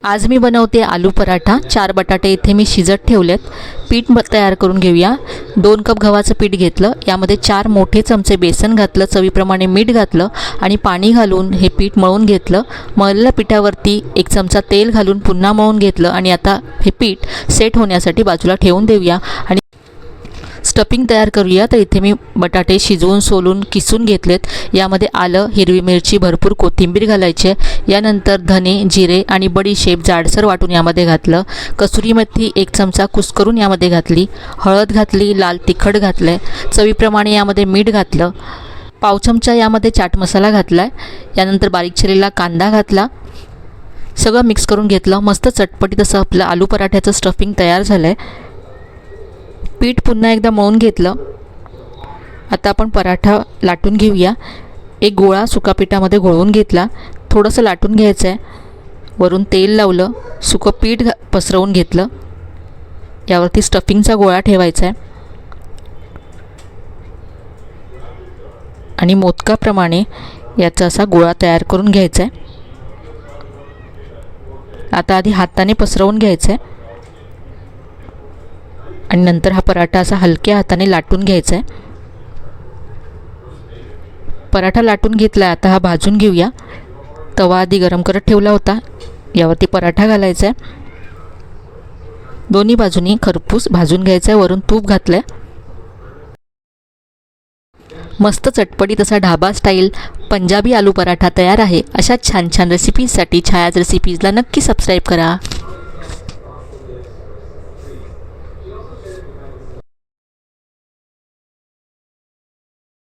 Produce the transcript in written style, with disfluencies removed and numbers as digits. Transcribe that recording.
आज मी बनवते आलू पराठा। 4 बटाटे इथे मी शिजत ठेवलेत। पीठ तयार करून घेऊया। 2 कप गव्हाचं पीठ घेतलं, यामध्ये 4 मोठे चमचे बेसन घातलं, चवीप्रमाणे मीठ घातलं आणि पाणी घालून हे पीठ मळून घेतलं। मळलेल्या पिठावरती 1 चमचा तेल घालून पुन्हा मळून घेतलं आणि आता हे पीठ सेट होण्यासाठी बाजूला ठेवून देऊया आणि स्टफिंग तयार करूया। तर इथे मी बटाटे शिजवून सोलून किसून घेतलेत। यामध्ये आलं, हिरवी मिरची, भरपूर कोथिंबीर घालायची आहे। यानंतर धने, जिरे आणि बडीशेप जाडसर वाटून यामध्ये घातलं। कसुरी मेथी 1 चमचा कुस्करून यामध्ये घातली। हळद घातली, लाल तिखट घातलं, चवीप्रमाणे यामध्ये मीठ घातलं। पाव चमचा यामध्ये चाट मसाला घातला आहे। यानंतर बारीक चिरलेला कांदा घातला। सगळं मिक्स करून घेतलं। मस्त चटपटीत असं आपलं आलू पराठ्याचं स्टफिंग तयार झालं आहे। पीठ पुन्हा एकदा मळून घेतलं। आता आपण पराठा लाटून घेऊया। एक गोळा सुका पिठामध्ये घोळवून घेतला, थोडंसं लाटून घ्यायचं आहे। वरून तेल लावलं, सुकं पीठ पसरवून घेतलं, यावरती स्टफिंगचा गोळा ठेवायचा आहे आणि मोदकाप्रमाणे याचा असा गोळा तयार करून घ्यायचा आहे। आता आधी हाताने पसरवून घ्यायचं आहे आणि नंतर हा पराठा असा हलक्या हाताने लाटून घ्यायचा आहे। पराठा लाटून घेतला, आता हा भाजून घेऊया। तवा आधी गरम करत ठेवला होता, यावरती पराठा घालायचा आहे। दोन्ही बाजूनी खरपूस भाजून घ्यायचा आहे। वरून तूप घातलं आहे। मस्त चटपटीत असा ढाबा स्टाईल पंजाबी आलू पराठा तयार आहे। अशा छान छान रेसिपीजसाठी छायाज रेसिपीजला नक्की सबस्क्राईब करा।